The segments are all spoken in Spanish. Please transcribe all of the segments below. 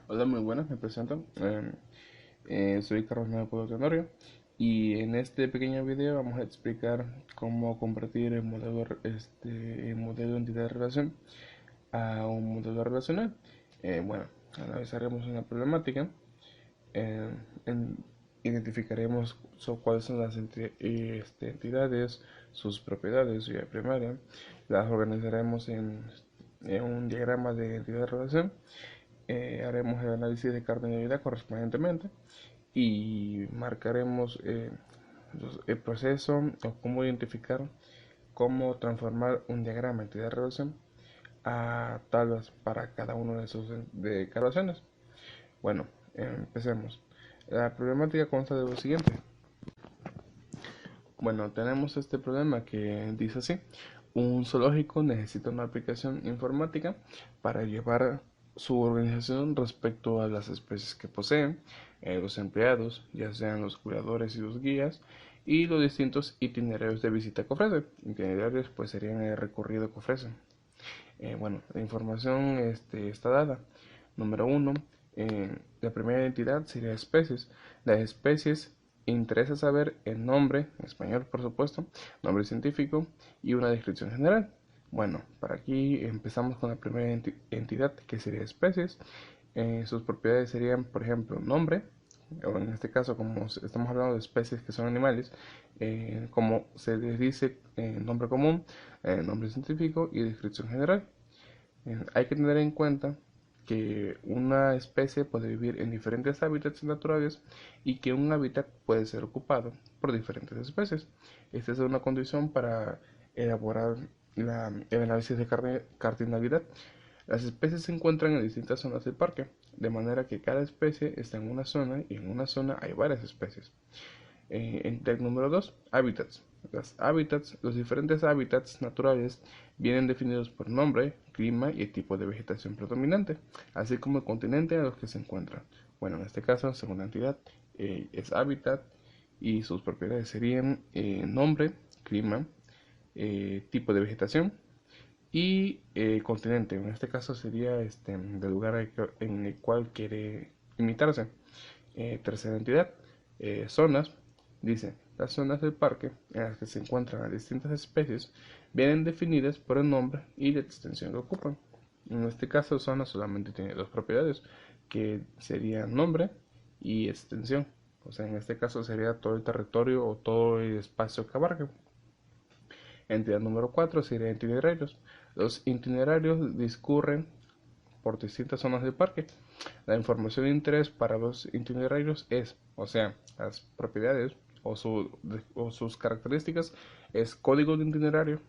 Hola, muy buenas, me presento. Soy Carlos Leopoldo Tenorio y en este pequeño video vamos a explicar cómo convertir el modelo de entidad de relación a un modelo relacional. Bueno, analizaremos una problemática, eh, en- identificaremos cuáles son las entidades, sus propiedades vía primaria, las organizaremos en un diagrama de entidad de relación. Haremos el análisis de cardinalidad correspondientemente y marcaremos el proceso o cómo identificar, cómo transformar un diagrama de entidad de relación a tablas para cada uno de sus declaraciones. Bueno, empecemos. La problemática consta de lo siguiente. Bueno, tenemos este problema que dice así: un zoológico necesita una aplicación informática para llevar su organización respecto a las especies que poseen, los empleados, ya sean los cuidadores y los guías, y los distintos itinerarios de visita que ofrece. Itinerarios pues serían el recorrido que ofrece. Bueno, la información está dada. Número uno, la primera identidad sería especies. Las especies interesa saber el nombre, en español por supuesto, nombre científico y una descripción general. Bueno, para aquí empezamos con la primera entidad que sería especies. Sus propiedades serían, por ejemplo, nombre, o en este caso, como estamos hablando de especies que son animales, como se les dice, nombre común, nombre científico y descripción general. Hay que tener en cuenta que una especie puede vivir en diferentes hábitats naturales y que un hábitat puede ser ocupado por diferentes especies. Esta es una condición para elaborar el análisis de cardinalidad. Las especies se encuentran en distintas zonas del parque, de manera que cada especie está en una zona y en una zona hay varias especies. El número 2, hábitats. Los diferentes hábitats naturales vienen definidos por nombre, clima y el tipo de vegetación predominante, así como el continente en los que se encuentran. Bueno, en este caso, segunda entidad, es hábitat y sus propiedades serían nombre, clima, tipo de vegetación y continente. En este caso sería del lugar en el cual quiere imitarse. Tercera entidad, zonas. Dice, las zonas del parque en las que se encuentran las distintas especies vienen definidas por el nombre y la extensión que ocupan. En este caso, zona solamente tiene dos propiedades, que serían nombre y extensión. O sea, en este caso sería todo el territorio o todo el espacio que abarca. Entidad número 4 sería itinerarios. Los itinerarios discurren por distintas zonas del parque. La información de interés para los itinerarios es, o sea, las propiedades o sus características, es código de itinerario,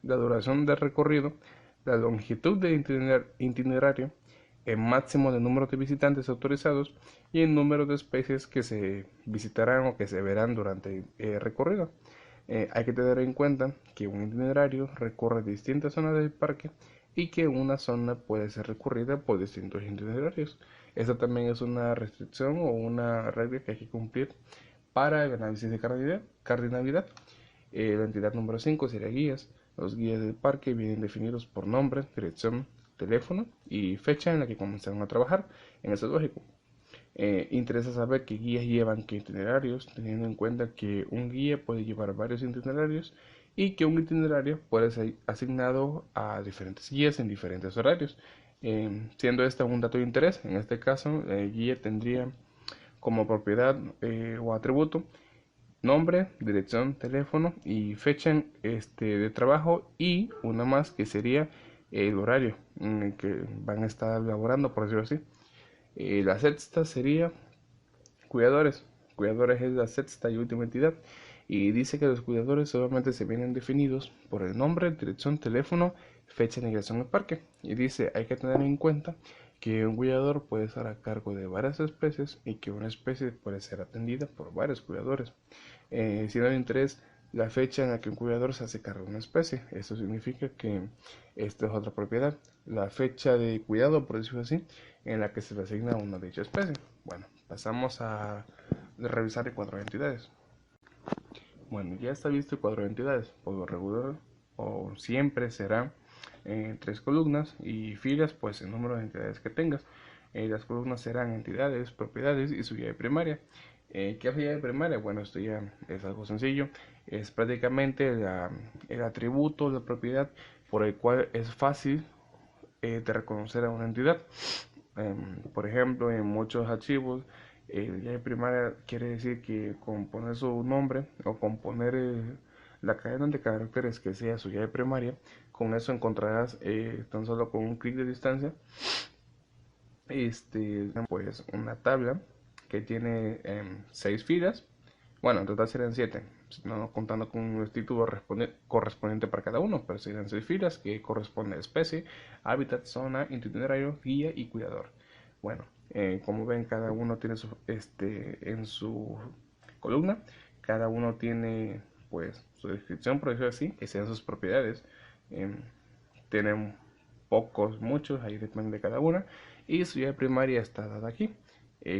la duración del recorrido, la longitud del itinerario, el máximo de número de visitantes autorizados y el número de especies que se visitarán o que se verán durante el recorrido. Hay que tener en cuenta que un itinerario recorre distintas zonas del parque y que una zona puede ser recorrida por distintos itinerarios. Esta también es una restricción o una regla que hay que cumplir para el análisis de cardinalidad. La entidad número 5 sería guías. Los guías del parque vienen definidos por nombre, dirección, teléfono y fecha en la que comenzaron a trabajar en el zoológico. Interesa saber qué guías llevan qué itinerarios, teniendo en cuenta que un guía puede llevar varios itinerarios y que un itinerario puede ser asignado a diferentes guías en diferentes horarios. Siendo este un dato de interés, en este caso el guía tendría como propiedad o atributo nombre, dirección, teléfono y fecha de trabajo, y una más que sería el horario en el que van a estar laborando, por decirlo así. La sexta sería cuidadores. Cuidadores es la sexta y última entidad y dice que los cuidadores solamente se vienen definidos por el nombre, dirección, teléfono, fecha de ingreso en el parque. Y dice, hay que tener en cuenta que un cuidador puede estar a cargo de varias especies y que una especie puede ser atendida por varios cuidadores. Siendo de interés la fecha en la que un cuidador se hace cargo de una especie. Esto significa que esta es otra propiedad, la fecha de cuidado, por decirlo así, en la que se le asigna una dicha especie. Bueno, pasamos a revisar el cuadro de entidades. Bueno, ya está visto el cuadro de entidades. Por lo regular o siempre será tres columnas, y filas, pues el número de entidades que tengas. Las columnas serán entidades, propiedades y su llave primaria. ¿Qué es la llave primaria? Bueno, esto ya es algo sencillo. Es prácticamente el atributo, la propiedad por el cual es fácil de reconocer a una entidad. Por ejemplo, en muchos archivos, la llave primaria quiere decir que con poner su nombre o con poner la cadena de caracteres que sea su llave primaria, con eso encontrarás tan solo con un clic de distancia pues una tabla que tiene 6 filas. Bueno, en total serían 7, no contando con un título correspondiente para cada uno, pero serían 6 filas que corresponde a especie, hábitat, zona, itinerario, guía y cuidador. Bueno, como ven, cada uno tiene en su columna, cada uno tiene pues su descripción, por decirlo así, que sean sus propiedades. Eh, Tienen pocos, muchos, ahí depende de cada una, y su llave primaria está dada aquí.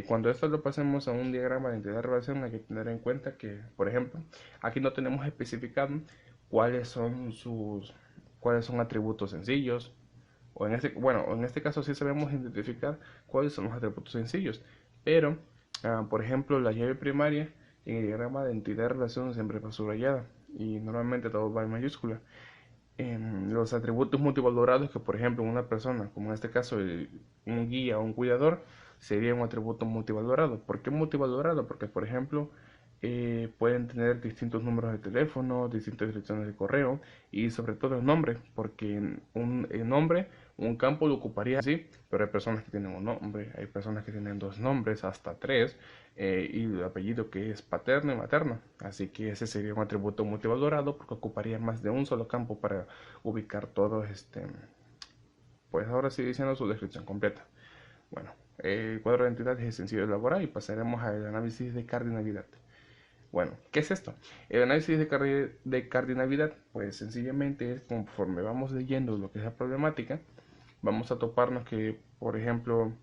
Cuando esto lo pasemos a un diagrama de entidad de relación, hay que tener en cuenta que, por ejemplo, aquí no tenemos especificado cuáles son cuáles son atributos sencillos, o en este caso sí sabemos identificar cuáles son los atributos sencillos, pero, por ejemplo, la llave primaria en el diagrama de entidad de relación siempre va subrayada, y normalmente todo va en mayúscula. Los atributos multivalorados, que por ejemplo una persona, como en este caso un guía o un cuidador, sería un atributo multivalorado. ¿Por qué multivalorado? Porque por ejemplo pueden tener distintos números de teléfono, distintas direcciones de correo y sobre todo el nombre, porque el nombre, un campo lo ocuparía así, pero hay personas que tienen un nombre, hay personas que tienen dos nombres, hasta tres, y el apellido que es paterno y materno. Así que ese sería un atributo multivalorado porque ocuparía más de un solo campo para ubicar todo pues ahora sí diciendo su descripción completa. Bueno, el cuadro de entidades es sencillo de elaborar y pasaremos al análisis de cardinalidad. Bueno, ¿qué es esto? El análisis de cardinalidad, pues sencillamente es conforme vamos leyendo lo que es la problemática, vamos a toparnos que, por ejemplo,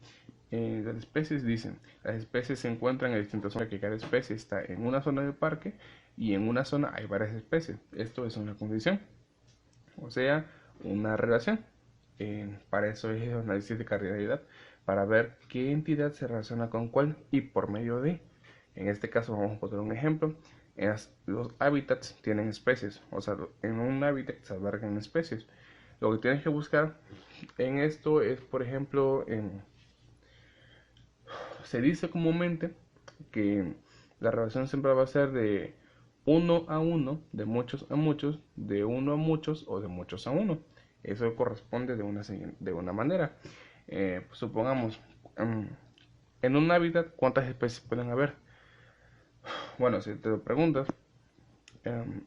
las especies dicen, las especies se encuentran en distintas zonas, que cada especie está en una zona del parque y en una zona hay varias especies. Esto es una condición, o sea, una relación. Para eso es el análisis de cardinalidad, para ver qué entidad se relaciona con cuál y por medio de. En este caso vamos a poner un ejemplo. Los hábitats tienen especies, o sea, en un hábitat se albergan especies. Lo que tienes que buscar en esto es, por ejemplo, se dice comúnmente que la relación siempre va a ser de uno a uno, de muchos a muchos, de uno a muchos o de muchos a uno. Eso corresponde de una manera. Pues supongamos, en un hábitat, ¿cuántas especies pueden haber? Bueno, si te lo preguntas,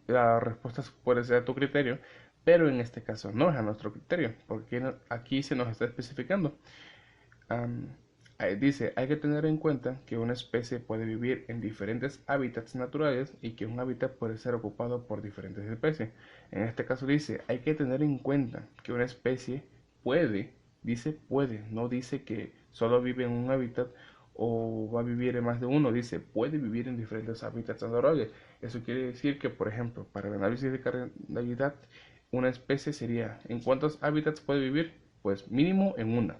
la respuesta puede ser a tu criterio, pero en este caso no es a nuestro criterio, porque aquí se nos está especificando. Um, Dice, hay que tener en cuenta que una especie puede vivir en diferentes hábitats naturales y que un hábitat puede ser ocupado por diferentes especies. En este caso dice, hay que tener en cuenta que una especie dice puede, no dice que solo vive en un hábitat o va a vivir en más de uno, dice puede vivir en diferentes hábitats naturales. Eso quiere decir que, por ejemplo, para el análisis de cardinalidad, una especie sería, ¿en cuántos hábitats puede vivir? Pues mínimo en una,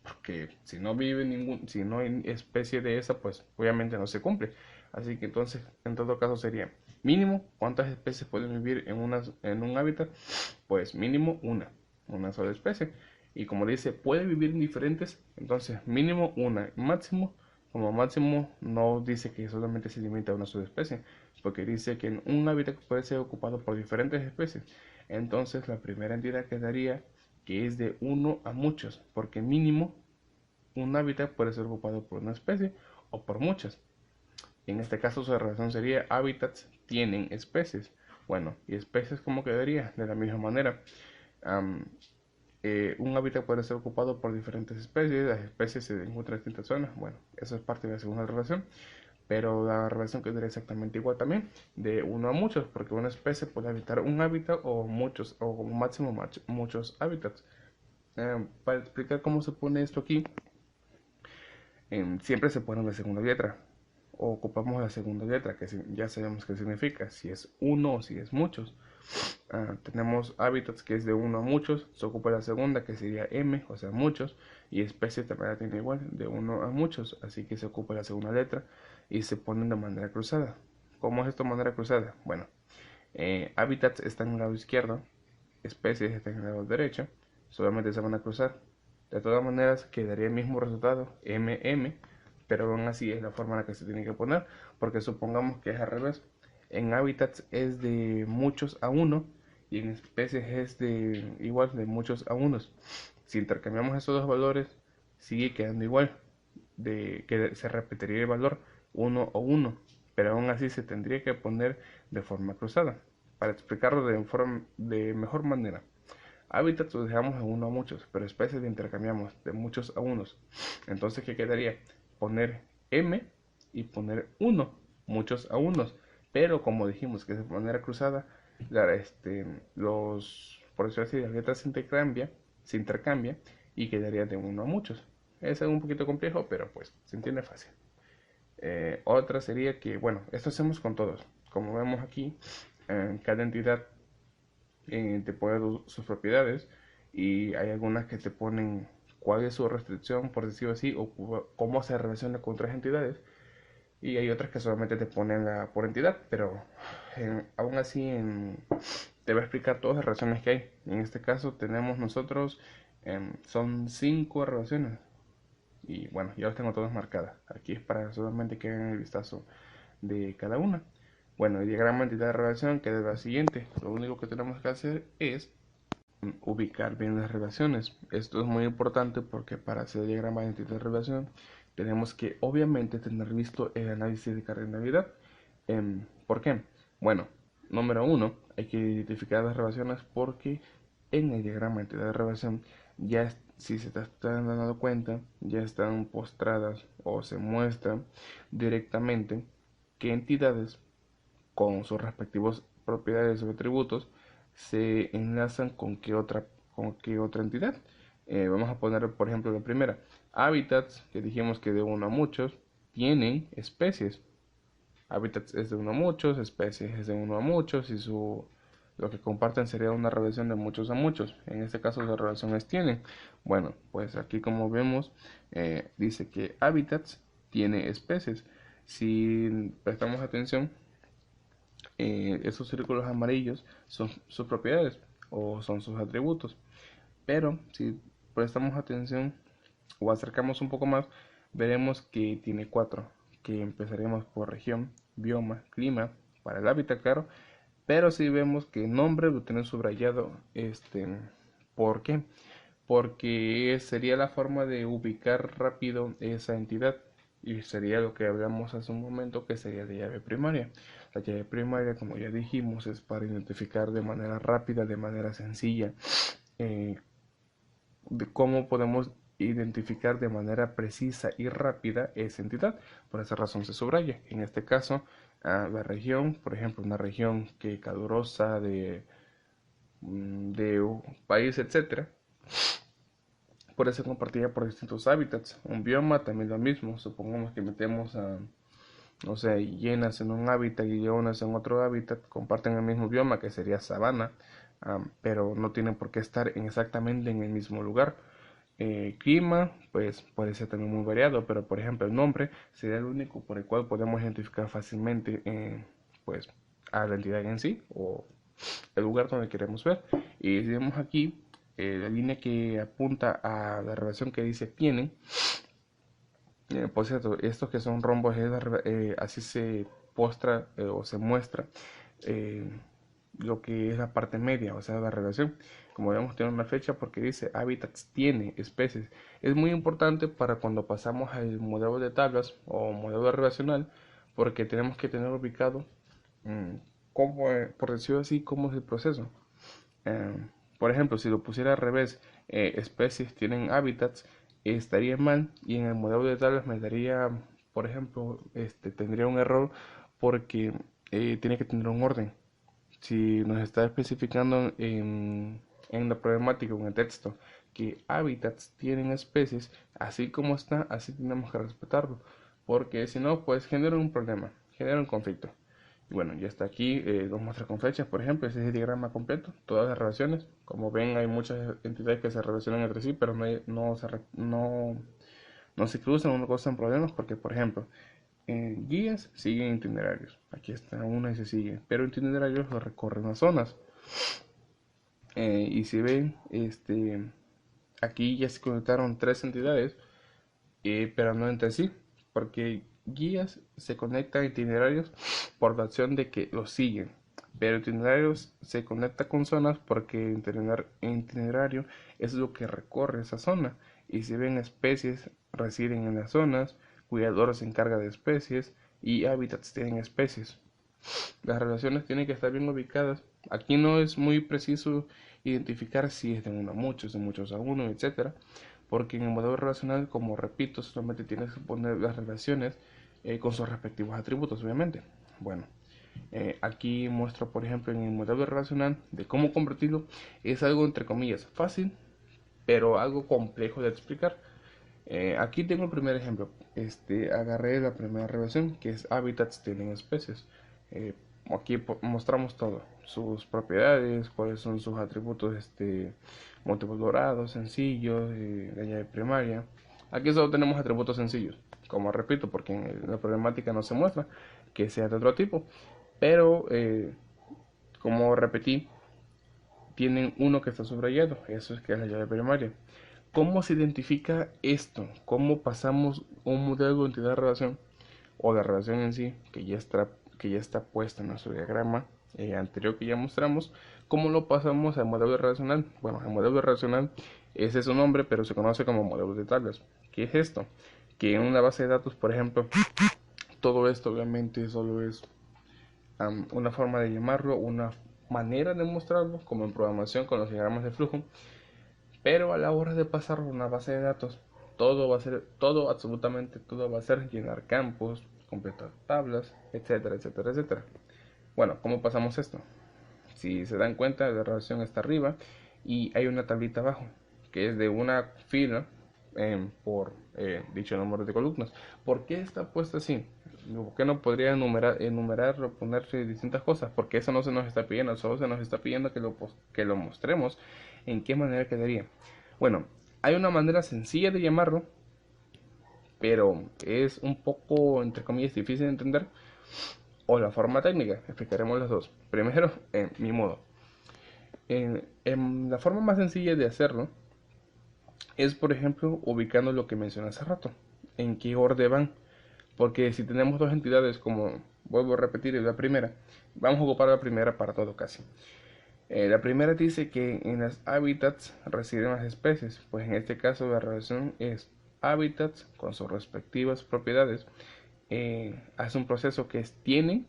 porque si no vive si no hay especie de esa, pues obviamente no se cumple. Así que entonces, en todo caso sería mínimo, ¿cuántas especies pueden vivir en un hábitat? Pues mínimo una sola especie. Y como dice, puede vivir en diferentes, entonces mínimo una, máximo, como máximo no dice que solamente se limita a una sola especie, porque dice que en un hábitat puede ser ocupado por diferentes especies. Entonces la primera entidad quedaría que es de uno a muchos, porque mínimo un hábitat puede ser ocupado por una especie o por muchas. En este caso su relación sería hábitats tienen especies. Bueno, ¿y especies cómo quedaría? De la misma manera. Um, un hábitat puede ser ocupado por diferentes especies, las especies se encuentran en distintas zonas. Bueno, eso es parte de la segunda relación, pero la relación quedaría exactamente igual también, de uno a muchos, porque una especie puede habitar un hábitat o muchos, o máximo muchos hábitats. Para explicar cómo se pone esto aquí, siempre se pone la segunda letra, o ocupamos la segunda letra, que ya sabemos qué significa, si es uno o si es muchos. Tenemos hábitats que es de uno a muchos, se ocupa la segunda que sería M, o sea muchos, y especies también la tiene igual, de uno a muchos, así que se ocupa la segunda letra y se ponen de manera cruzada. ¿Cómo es esto de manera cruzada? Bueno, hábitats están en el lado izquierdo, especies están en el lado derecho, solamente se van a cruzar. De todas maneras quedaría el mismo resultado, MM, pero aún así es la forma en la que se tiene que poner, porque supongamos que es al revés. En hábitats es de muchos a uno y en especies es de igual de muchos a unos. Si intercambiamos esos dos valores, sigue quedando igual, de que se repetiría el valor uno o uno, pero aún así se tendría que poner de forma cruzada. Para explicarlo de mejor manera, hábitats los dejamos en uno a muchos, pero especies de intercambiamos de muchos a unos. Entonces, ¿qué quedaría? Poner M y poner uno, muchos a unos. Pero como dijimos que es de manera cruzada, por decirlo así, las letras se intercambia y quedaría de uno a muchos. Es un poquito complejo, pero pues se entiende fácil. Otra sería que, bueno, esto hacemos con todos. Como vemos aquí, cada entidad te pone sus propiedades y hay algunas que te ponen cuál es su restricción, por decirlo así, o cómo se relaciona con otras entidades. Y hay otras que solamente te ponen por entidad, pero aún así te voy a explicar todas las relaciones que hay. En este caso tenemos nosotros, son 5 relaciones. Y bueno, ya las tengo todas marcadas. Aquí es para solamente que hagan el vistazo de cada una. Bueno, el diagrama de entidad de relación queda la siguiente. Lo único que tenemos que hacer es ubicar bien las relaciones. Esto es muy importante porque para hacer el diagrama de entidad de relación tenemos que obviamente tener visto el análisis de cardinalidad. ¿Por qué? Bueno, número uno, hay que identificar las relaciones porque en el diagrama de entidad de relación ya si se te están dando cuenta ya están postradas o se muestran directamente qué entidades con sus respectivos propiedades o atributos se enlazan con qué otra entidad. Vamos a poner, por ejemplo, la primera. Hábitats, que dijimos que de uno a muchos, tienen especies. Hábitats es de uno a muchos, especies es de uno a muchos, y lo que comparten sería una relación de muchos a muchos. En este caso la relación es tienen. Bueno, pues aquí como vemos, dice que hábitats tiene especies. Si prestamos atención, esos círculos amarillos son sus propiedades o son sus atributos. Pero si prestamos atención o acercamos un poco más, veremos que tiene 4, que empezaremos por región, bioma, clima, para el hábitat, claro. Pero si vemos que el nombre lo tiene subrayado, ¿por qué? Porque sería la forma de ubicar rápido esa entidad y sería lo que hablamos hace un momento, que sería de llave primaria. La llave primaria, como ya dijimos, es para identificar de manera rápida, de manera sencilla, eh, de cómo podemos identificar de manera precisa y rápida esa entidad. Por esa razón se subraya. En este caso, la región, por ejemplo, una región que calurosa de un país, etcétera, puede ser compartida por distintos hábitats. Un bioma también lo mismo. Supongamos que metemos a, no sé, hienas en un hábitat y leonas en otro hábitat, comparten el mismo bioma que sería sabana, pero no tienen por qué estar exactamente en el mismo lugar. Clima, pues puede ser también muy variado, pero por ejemplo el nombre sería el único por el cual podemos identificar fácilmente pues a la entidad en sí o el lugar donde queremos ver. Y si vemos aquí, la línea que apunta a la relación que dice tienen, por cierto, estos que son rombos, así se postra o se muestra eh, lo que es la parte media, o sea, la relación. Como vemos, tiene una fecha porque dice hábitats, tiene especies. Es muy importante para cuando pasamos al modelo de tablas o modelo relacional, porque tenemos que tener ubicado mm, cómo, por decirlo así, cómo es el proceso. Eh, por ejemplo, si lo pusiera al revés, especies tienen hábitats, estaría mal y en el modelo de tablas me daría, por ejemplo, tendría un error porque tiene que tener un orden. Si nos está especificando en la problemática, en el texto, que hábitats tienen especies, así como está, así tenemos que respetarlo, porque si no, pues genera un problema, genera un conflicto. Y bueno, ya está aquí, los muestra con flechas, por ejemplo, ese es el diagrama completo, todas las relaciones. Como ven, hay muchas entidades que se relacionan entre sí, pero no se cruzan o no causan problemas porque, por ejemplo, guías siguen itinerarios. Aquí está una y se sigue, pero itinerarios lo recorren las zonas. Y si ven, aquí ya se conectaron tres entidades, pero no entre sí, porque guías se conectan a itinerarios por la acción de que los siguen, pero itinerarios se conecta con zonas porque itinerario es lo que recorre esa zona, y si ven especies residen en las zonas, cuidadores se encarga de especies y hábitats tienen especies. Las relaciones tienen que estar bien ubicadas. Aquí no es muy preciso identificar si es de uno a muchos, de muchos a uno, etcétera, porque en el modelo relacional, como repito, solamente tienes que poner las relaciones con sus respectivos atributos, obviamente. Bueno, aquí muestro, por ejemplo, en el modelo relacional de cómo convertirlo. Es algo entre comillas fácil, pero algo complejo de explicar. Aquí tengo el primer ejemplo. Agarré la primera relación que es hábitats tienen especies. Eh, Aquí mostramos todo, sus propiedades, cuáles son sus atributos, múltiplos dorados, sencillos, la llave primaria. Aquí solo tenemos atributos sencillos, como repito, porque en la problemática no se muestra que sea de otro tipo. Pero, como repetí, tienen uno que está subrayado, eso es que es la llave primaria. ¿Cómo se identifica esto? ¿Cómo pasamos un modelo de entidad-relación o de relación en sí, que ya está puesta en nuestro diagrama anterior que ya mostramos? ¿Cómo lo pasamos al modelo relacional? Bueno, el modelo relacional, ese es su nombre, pero se conoce como modelo de tablas. ¿Qué es esto? Que en una base de datos, por ejemplo, todo esto obviamente solo es una forma de llamarlo, una manera de mostrarlo, como en programación con los diagramas de flujo. Pero a la hora de pasar una base de datos, todo, absolutamente todo va a ser llenar campos, completar tablas, etcétera, etcétera, etcétera. Bueno, ¿cómo pasamos esto? Si se dan cuenta, la relación está arriba y hay una tablita abajo, que es de una fila por dicho número de columnas. ¿Por qué está puesta así? ¿Por qué no podría enumerar o ponerse distintas cosas? Porque eso no se nos está pidiendo, solo se nos está pidiendo que lo mostremos en qué manera quedaría. Bueno, hay una manera sencilla de llamarlo, pero es un poco, entre comillas, difícil de entender. O la forma técnica, explicaremos las dos. Primero, en mi modo. La forma más sencilla de hacerlo es, por ejemplo, ubicando lo que mencioné hace rato. En qué orden van. Porque si tenemos dos entidades, como vuelvo a repetir, la primera, vamos a ocupar la primera para todo casi. La primera dice que en las hábitats residen las especies, pues en este caso la relación es hábitats con sus respectivas propiedades. Hace un proceso que es tienen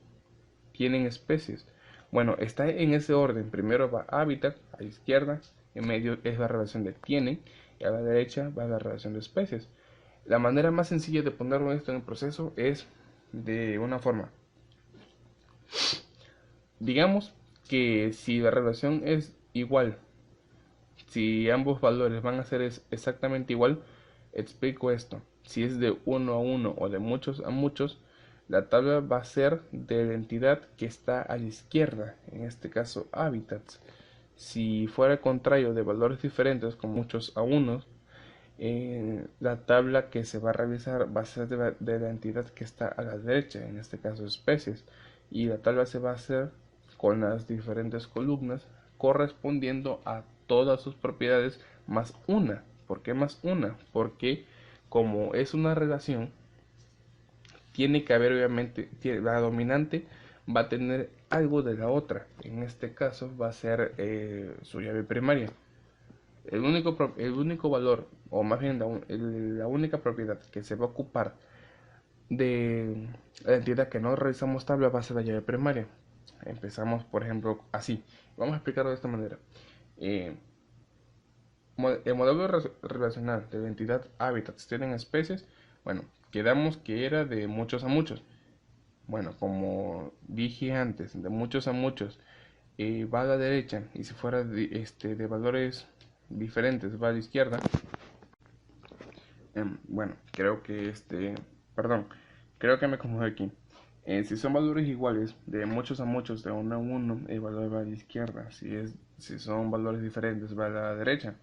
especies. Bueno, está en ese orden. Primero va hábitat a la izquierda, en medio es la relación de tienen y a la derecha va la relación de especies. La manera más sencilla de ponerlo esto en el proceso es de una forma. Digamos que si la relación es igual, si ambos valores van a ser exactamente igual, explico esto. Si es de uno a uno o de muchos a muchos, la tabla va a ser de la entidad que está a la izquierda, en este caso hábitats. Si fuera el contrario de valores diferentes, como muchos a unos, la tabla que se va a revisar va a ser de la entidad que está a la derecha, en este caso especies. Y la tabla se va a hacer con las diferentes columnas correspondiendo a todas sus propiedades más una. ¿Por qué más una? Porque como es una relación, tiene que haber obviamente, la dominante va a tener algo de la otra. En este caso va a ser su llave primaria. El único valor, o más bien la única propiedad que se va a ocupar de la entidad que no realizamos tabla va a ser la llave primaria. Empezamos, por ejemplo, así. Vamos a explicarlo de esta manera. Eh, el modelo relacional de la entidad hábitats tienen especies. Bueno, quedamos que era de muchos a muchos. Bueno, como dije antes, de muchos a muchos va a la derecha, y si fuera de valores diferentes va a la izquierda. Bueno, creo que perdón, creo que me confundí aquí. Si son valores iguales, de muchos a muchos, de uno a uno, el valor va a la izquierda. Si son valores diferentes, va a la derecha.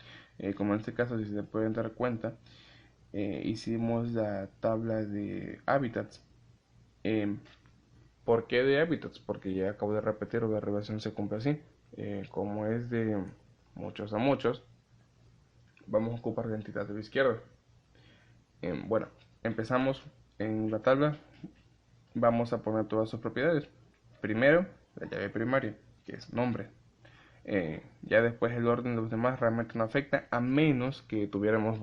Como en este caso, si se pueden dar cuenta, hicimos la tabla de hábitats. Em, ¿Por qué de hábitats? Porque ya acabo de repetir, la relación se cumple así. Como es de muchos a muchos, vamos a ocupar la entidad de la izquierda. Bueno, empezamos en la tabla. Vamos a poner todas sus propiedades. Primero, la llave primaria, que es nombre. Ya después el orden de los demás realmente no afecta, a menos que tuviéramos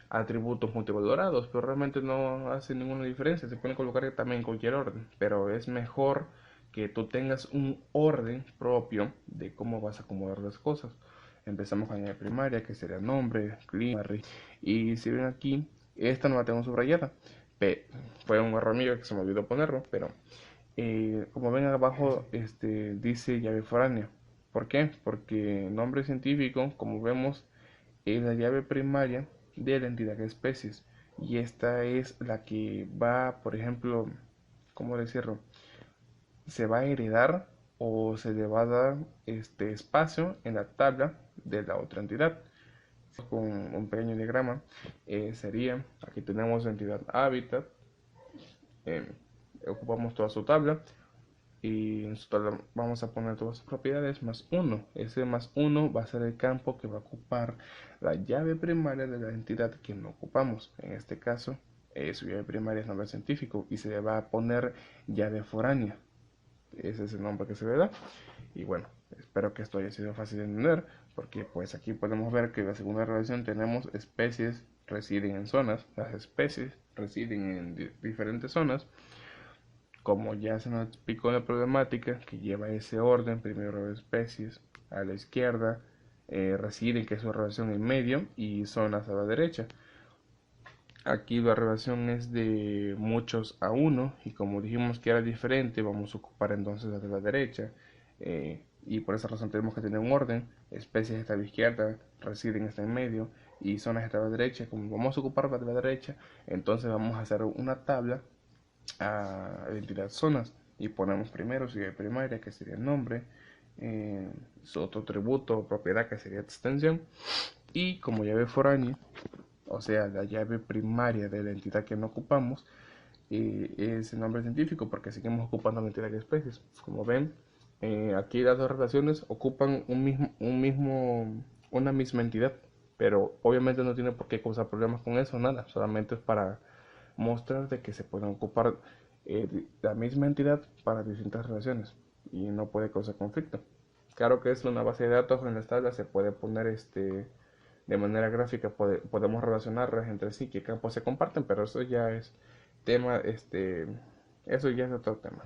atributos multivalorados, pero realmente no hace ninguna diferencia. Se pueden colocar también en cualquier orden, pero es mejor que tú tengas un orden propio de cómo vas a acomodar las cosas. Empezamos con la llave primaria, que sería nombre, clima, y si ven aquí, esta no la tengo subrayada. Fue un error mío que se me olvidó ponerlo, pero como ven abajo, dice llave foránea. ¿Por qué? Porque nombre científico, como vemos, es la llave primaria de la entidad de especies. Y esta es la que va, por ejemplo, ¿cómo decirlo? Se va a heredar o se le va a dar este espacio en la tabla de la otra entidad. Con un pequeño diagrama, sería, aquí tenemos la entidad hábitat, eh, ocupamos toda su tabla, y en su tabla vamos a poner todas sus propiedades más uno. Ese más uno va a ser el campo que va a ocupar la llave primaria de la entidad que no ocupamos. En este caso, su llave primaria es nombre científico y se le va a poner llave foránea. Ese es el nombre que se le da. Y bueno, espero que esto haya sido fácil de entender, porque pues aquí podemos ver que en la segunda relación tenemos especies residen en zonas. Las especies residen en diferentes zonas. Como ya se nos explicó en la problemática, que lleva ese orden, primero especies a la izquierda, residen, que es su relación en medio, y zonas a la derecha. Aquí la relación es de muchos a uno, y como dijimos que era diferente, vamos a ocupar entonces la de la derecha, y por esa razón tenemos que tener un orden. Especies está a la izquierda, residen está en medio, y zonas está a la derecha. Como vamos a ocupar la de la derecha, entonces vamos a hacer una tabla a identidad zonas y ponemos primero su llave primaria, que sería el nombre, su otro tributo o propiedad, que sería extensión, y como llave foránea, o sea, la llave primaria de la entidad que no ocupamos, es el nombre científico, porque seguimos ocupando la entidad de especies. Como ven, aquí las dos relaciones ocupan una misma entidad, pero obviamente no tiene por qué causar problemas con eso, nada, solamente es para mostrar de que se pueden ocupar la misma entidad para distintas relaciones y no puede causar conflicto. Claro que es una base de datos, en las tablas se puede poner de manera gráfica, podemos relacionarlas entre sí, qué campos se comparten, pero eso ya es tema, eso ya es otro tema.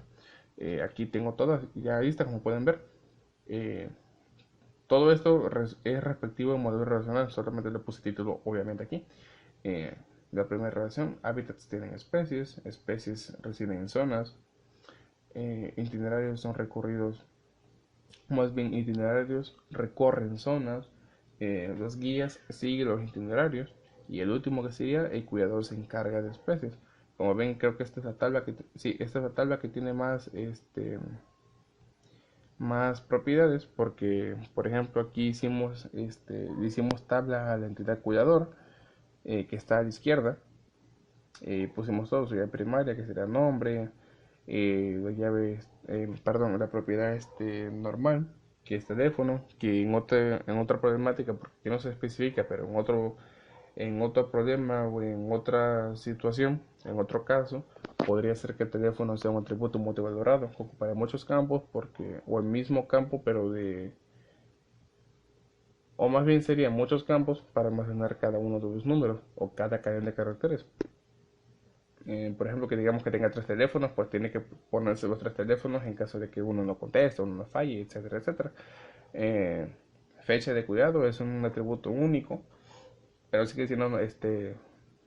Aquí tengo todas ya listas, como pueden ver. Eh, Todo esto es respectivo de modelo relacional, solamente le puse título obviamente aquí. Eh, la primera relación, hábitats tienen especies, especies residen en zonas, itinerarios son recorridos, más bien itinerarios recorren zonas, los guías siguen los itinerarios, y el último que sería el cuidador se encarga de especies. Como ven, creo que esta es la tabla que, sí, esta es la tabla que tiene más propiedades, porque por ejemplo aquí hicimos tabla a la entidad cuidador, que está a la izquierda. Pusimos todo, su llave primaria, que será nombre, la llave, perdón, la propiedad normal, que es teléfono, que en otra problemática, porque no se especifica, pero en otro problema o en otra situación, en otro caso, podría ser que el teléfono sea un atributo multivalorado, que ocuparía muchos campos, o el mismo campo, o más bien serían muchos campos para almacenar cada uno de los números o cada cadena de caracteres. Por ejemplo, que digamos que tenga tres teléfonos, pues tiene que ponerse los tres teléfonos en caso de que uno no conteste, uno no falle, etcétera, etcétera. Eh, Fecha de cuidado es un atributo único, pero sigue siendo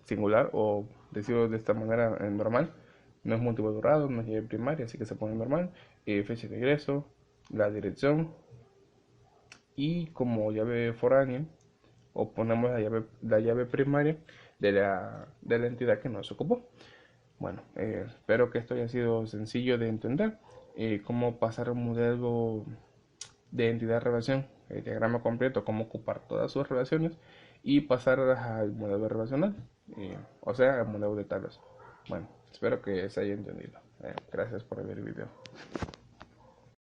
singular, o decirlo de esta manera normal. No es multivalorado, no es llave primaria, así que se pone normal. Fecha de ingreso, la dirección, y como llave foránea, o ponemos la llave primaria de la entidad que nos ocupó. Bueno, espero que esto haya sido sencillo de entender. Cómo pasar un modelo de entidad-relación, el diagrama completo, cómo ocupar todas sus relaciones y pasar al modelo relacional, o sea, al modelo de tablas. Bueno, espero que se haya entendido. Gracias por ver el video.